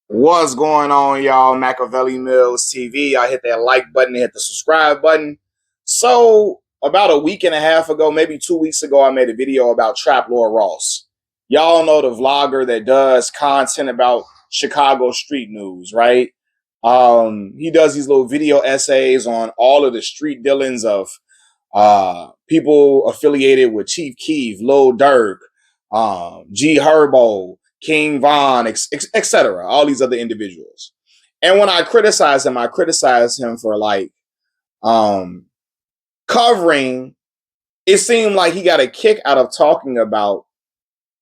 What's going on, y'all? Machiavelli Mills TV. I hit that like button, hit the subscribe button. So, about a week and a half ago, maybe 2 weeks ago, I made a video about Trap Lord Ross. Y'all know the vlogger that does content about Chicago street news, right? He does these little video essays on all of the street dealings of people affiliated with Chief Keef, Lil Durk, G Herbo, King Von, etc. All these other individuals. And when I criticize him for like um, covering. It seemed like he got a kick out of talking about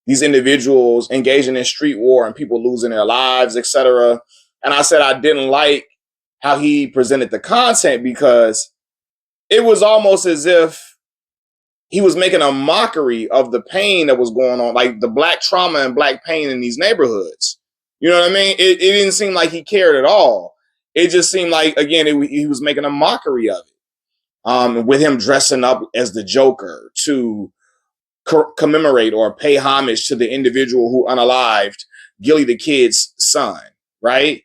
these individuals engaging in street war and people losing their lives, etc. And I said I didn't like how he presented the content because it was almost as if he was making a mockery of the pain that was going on, like the black trauma and black pain in these neighborhoods. You know what I mean? It didn't seem like he cared at all. It just seemed like, again, he was making a mockery of it. With him dressing up as the Joker to commemorate or pay homage to the individual who unalived Gilly the Kid's son, right?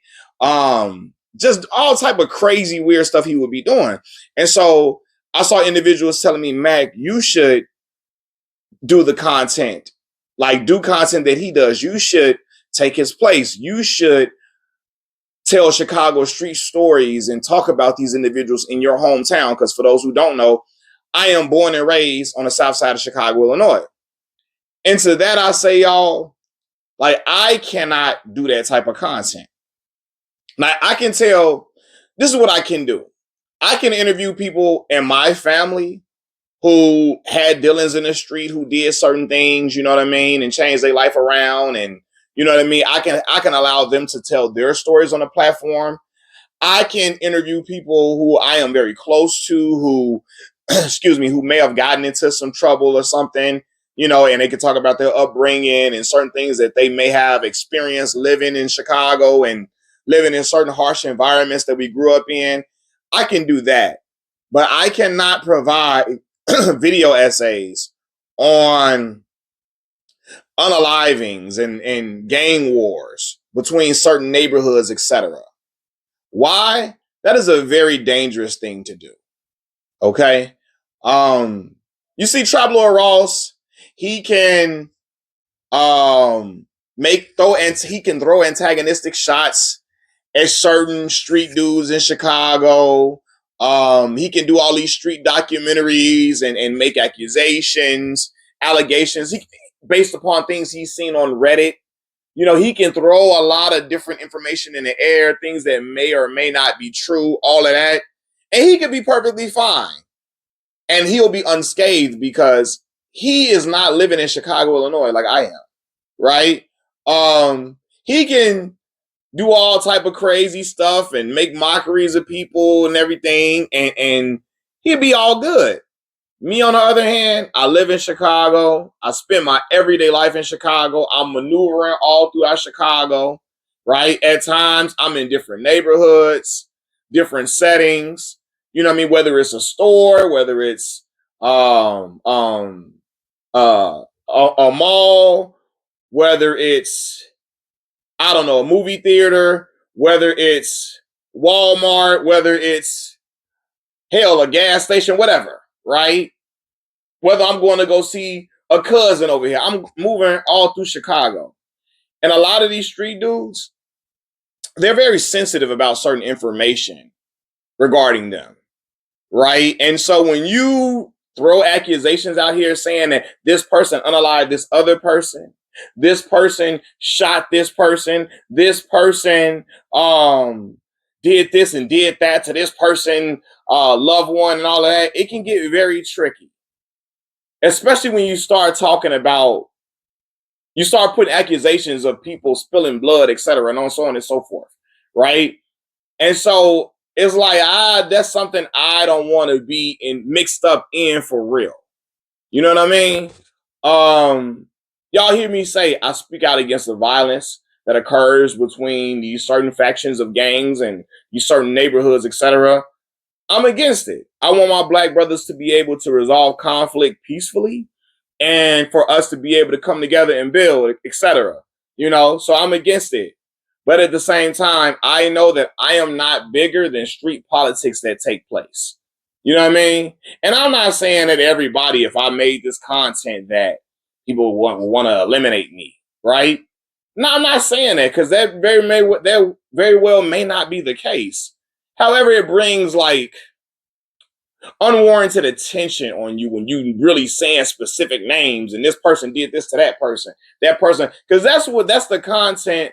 Just all type of crazy, weird stuff he would be doing. And so I saw individuals telling me, Mac, you should do the content, like do content that he does. You should take his place. You should tell Chicago street stories and talk about these individuals in your hometown. Because for those who don't know, I am born and raised on the south side of Chicago, Illinois. And to that, I say, y'all, like, I cannot do that type of content. Now, I can tell this is what I can do. I can interview people in my family who had dealings in the street, who did certain things, you know what I mean, and changed their life around. And you know what I mean? I can allow them to tell their stories on the platform. I can interview people who I am very close to, who, excuse me, who may have gotten into some trouble or something, you know, and they can talk about their upbringing and certain things that they may have experienced living in Chicago and living in certain harsh environments that we grew up in. I can do that, but I cannot provide video essays on unalivings and gang wars between certain neighborhoods, etc. Why? That is a very dangerous thing to do. Okay. Um, you see, Trap Lord Ross, he can he can throw antagonistic shots at certain street dudes in Chicago. He can do all these street documentaries and make allegations based upon things he's seen on Reddit. You know, he can throw a lot of different information in the air, things that may or may not be true, all of that. And he could be perfectly fine. And he'll be unscathed because he is not living in Chicago, Illinois, like I am, right? He can do all type of crazy stuff and make mockeries of people and everything, and he'll be all good. Me, on the other hand, I live in Chicago. I spend my everyday life in Chicago. I'm maneuvering all throughout Chicago, right? At times, I'm in different neighborhoods, different settings. You know what I mean? Whether it's a store, whether it's um um a mall, whether it's, I don't know, a movie theater, whether it's Walmart, whether it's, hell, a gas station, whatever, right? Whether I'm going to go see a cousin over here, I'm moving all through Chicago. And a lot of these street dudes, they're very sensitive about certain information regarding them, right? And so when you throw accusations out here saying that this person unalived this person shot this person did this and did that to this person, loved one, and all of that, it can get very tricky. Especially when you start putting accusations of people spilling blood, etc., and so on and so forth, right? And so it's like, that's something I don't want to be mixed up in for real. You know what I mean? Y'all hear me say I speak out against the violence that occurs between these certain factions of gangs and these certain neighborhoods, etc. I'm against it. I want my black brothers to be able to resolve conflict peacefully and for us to be able to come together and build, etc. You know, so I'm against it. But at the same time, I know that I am not bigger than street politics that take place. You know what I mean? And I'm not saying that everybody, if I made this content, that people want to eliminate me, right? No, I'm not saying that, because that very well may not be the case. However, it brings like unwarranted attention on you when you really saying specific names, and this person did this to that person, because that's the content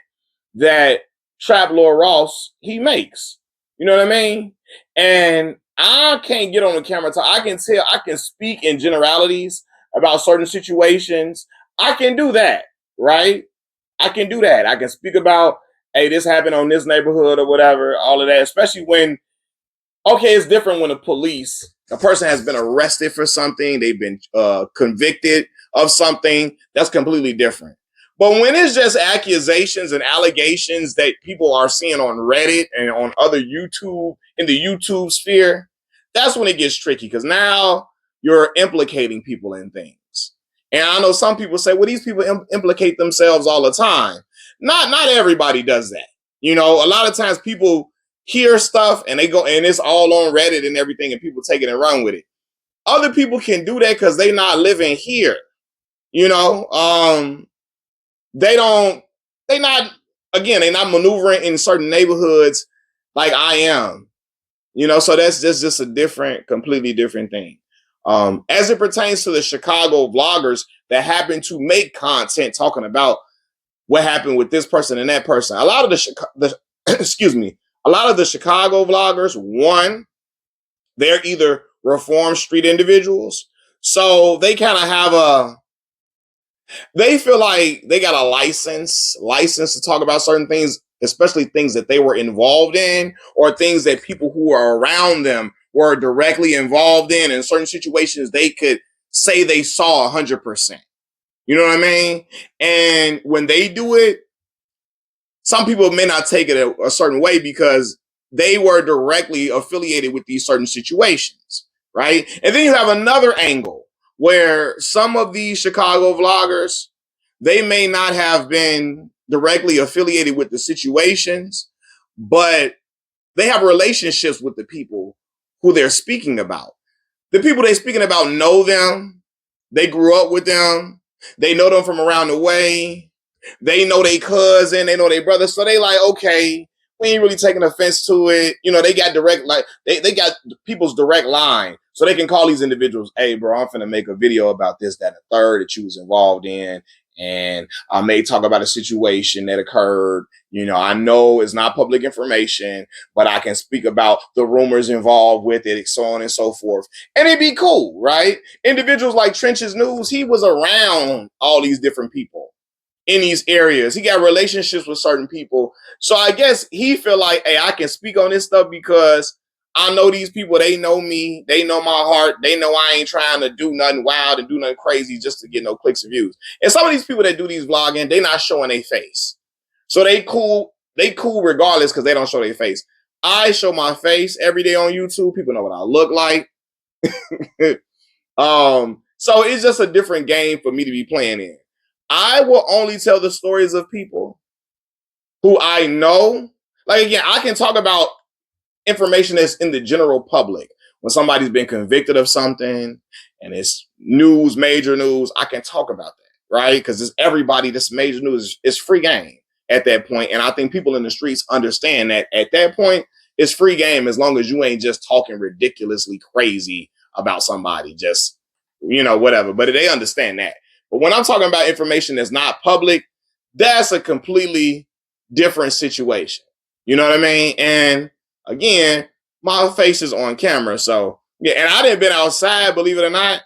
that Trap Lord Ross he makes. You know what I mean? And I can't get on the camera. I can tell. I can speak in generalities about certain situations. I can do that, right? I can do that. I can speak about, hey, this happened on this neighborhood or whatever, all of that. Especially when, okay, it's different when a person has been arrested for something, they've been convicted of something. That's completely different. But when it's just accusations and allegations that people are seeing on Reddit and on other YouTube, in the YouTube sphere, that's when it gets tricky, because now you're implicating people in things. And I know some people say, well, these people implicate themselves all the time. Not everybody does that. You know, a lot of times people hear stuff and they go, and it's all on Reddit and everything, and people take it and run with it. Other people can do that because they not living here. You know, they don't, they not, again, they not maneuvering in certain neighborhoods like I am. You know, so that's just a completely different thing. As it pertains to the Chicago vloggers that happen to make content talking about what happened with this person and that person, a lot of the excuse me, a lot of the Chicago vloggers, one, they're either reformed street individuals, so they kind of have they feel like they got a license to talk about certain things, especially things that they were involved in, or things that people who are around them were directly involved in certain situations they could say they saw 100%. You know what I mean? And when they do it, some people may not take it a certain way because they were directly affiliated with these certain situations, right? And then you have another angle where some of these Chicago vloggers, they may not have been directly affiliated with the situations, but they have relationships with the people who they're speaking about. The people they're speaking about know them, they grew up with them, they know them from around the way, they know their cousin, they know their brother, so they like, okay, we ain't really taking offense to it. You know, they got direct, like, they got people's direct line. So they can call these individuals, hey, bro, I'm finna make a video about this, that, and the third that you was involved in. And I may talk about a situation that occurred. You know, I know it's not public information, but I can speak about the rumors involved with it, so on and so forth. And it'd be cool, right? Individuals like Trenches News, he was around all these different people in these areas. He got relationships with certain people. So I guess he feel like, hey, I can speak on this stuff because I know these people, they know me, they know my heart, they know I ain't trying to do nothing wild and do nothing crazy just to get no clicks and views. And some of these people that do these vlogging, they not showing their face. So they cool regardless because they don't show their face. I show my face every day on YouTube. People know what I look like. So it's just a different game for me to be playing in. I will only tell the stories of people who I know. Like, again, I can talk about information that's in the general public. When somebody's been convicted of something and it's news, major news, I can talk about that, right? Because it's everybody, this major news is free game at that point. And I think people in the streets understand that at that point, it's free game as long as you ain't just talking ridiculously crazy about somebody, just, you know, whatever. But they understand that. But when I'm talking about information that's not public, that's a completely different situation. You know what I mean? And again, my face is on camera. So, yeah, and I didn't been outside, believe it or not.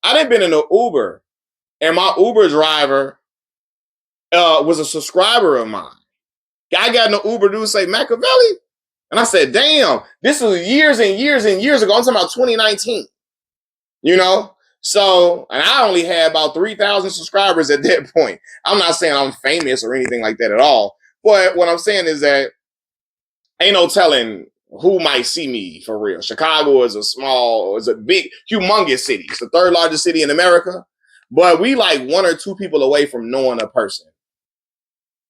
I didn't been in an Uber, and my Uber driver was a subscriber of mine. I got in the Uber, dude say, Machiavelli? And I said, damn, this was years and years and years ago. I'm talking about 2019, you know? So, and I only had about 3,000 subscribers at that point. I'm not saying I'm famous or anything like that at all. But what I'm saying is that ain't no telling who might see me for real. Chicago is a big, humongous city. It's the third largest city in America. But we like one or two people away from knowing a person.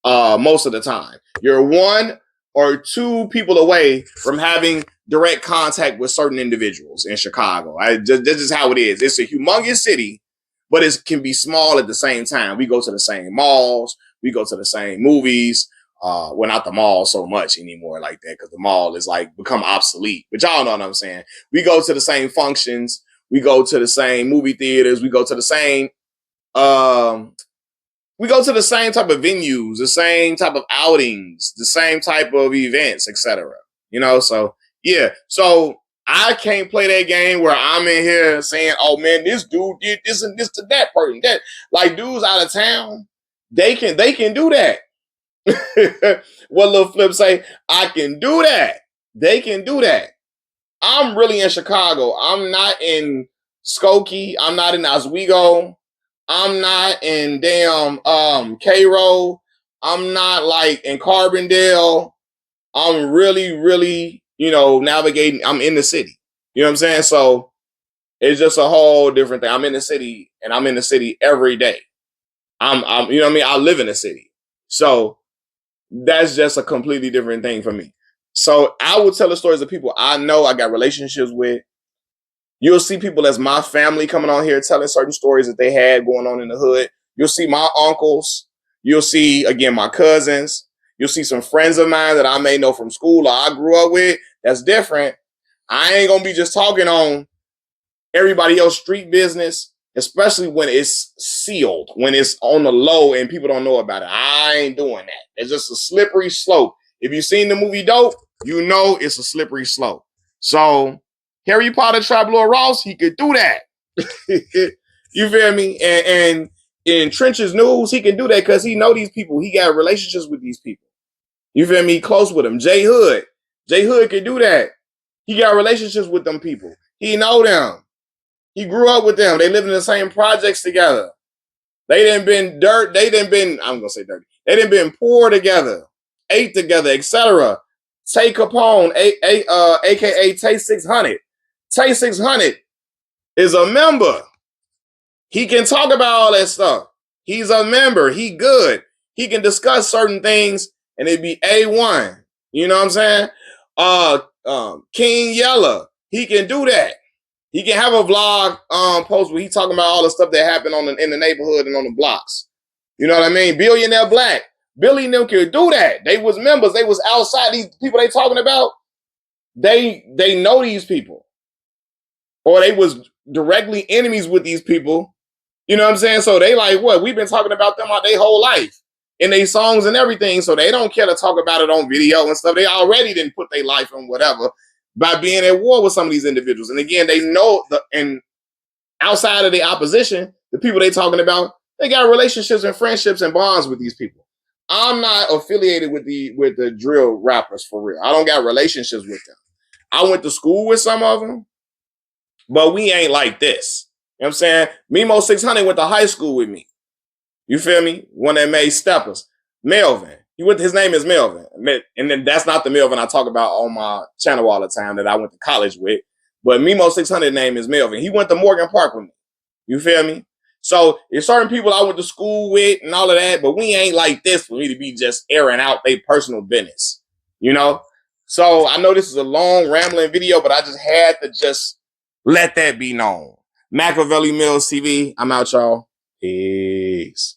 most of the time. You're one or two people away from having direct contact with certain individuals in Chicago. This is how it is. It's a humongous city, but it can be small at the same time. We go to the same malls. We go to the same movies. Well, not the mall so much anymore like that, because the mall is like become obsolete. But y'all know what I'm saying. We go to the same functions. We go to the same movie theaters. We go to the same type of venues, the same type of outings, the same type of events, etc. You know, so yeah. So I can't play that game where I'm in here saying, "Oh man, this dude did this and this to that person." That like dudes out of town, they can do that. What Lil Flip say? I can do that. They can do that. I'm really in Chicago. I'm not in Skokie. I'm not in Oswego. I'm not in damn Cairo. I'm not like in Carbondale. I'm really, really, navigating. I'm in the city. You know what I'm saying? So it's just a whole different thing. I'm in the city and I'm in the city every day. I'm you know what I mean? I live in the city. So that's just a completely different thing for me. So I will tell the stories of people I know, I got relationships with. You'll see people as my family coming on here telling certain stories that they had going on in the hood. You'll see my uncles. You'll see, again, my cousins. You'll see some friends of mine that I may know from school or I grew up with. That's different. I ain't going to be just talking on everybody else's street business, especially when it's sealed, when it's on the low and people don't know about it. I ain't doing that. It's just a slippery slope. If you've seen the movie Dope, you know it's a slippery slope. So Harry Potter, Trap Lord Ross, he could do that. You feel me? And in Trenches News, he can do that because he know these people. He got relationships with these people. You feel me? Close with them. Jay Hood can do that. He got relationships with them people. He know them. He grew up with them. They lived in the same projects together. They didn't been dirt. They didn't been, I'm going to say dirty. They didn't been poor together, ate together, etc. Tay Capone, a.k.a. Tay 600. Tay 600 is a member. He can talk about all that stuff. He's a member. He good. He can discuss certain things and it'd be A1. You know what I'm saying? King Yella, he can do that. He can have a vlog post where he talking about all the stuff that happened in the neighborhood and on the blocks. You know what I mean? Billionaire Black. Billy and them could do that. They was members. They was outside. These people they talking about, they know these people. Or they was directly enemies with these people. You know what I'm saying? So they like, what? We've been talking about them all their whole life in their songs and everything. So they don't care to talk about it on video and stuff. They already didn't put their life on whatever by being at war with some of these individuals. And again, they know and outside of the opposition, the people they talking about, they got relationships and friendships and bonds with these people. I'm not affiliated with the drill rappers for real. I don't got relationships with them. I went to school with some of them, but we ain't like this. You know what I'm saying? Mimo 600 went to high school with me. You feel me? One that made steppers. Melvin. His name is Melvin. And then that's not the Melvin I talk about on my channel all the time that I went to college with. But Mimo 600 name is Melvin. He went to Morgan Park with me. You feel me? So there's certain people I went to school with and all of that, but we ain't like this for me to be just airing out their personal business. You know? So I know this is a long rambling video, but I just had to just let that be known. Machiavelli Mills TV. I'm out, y'all. Peace.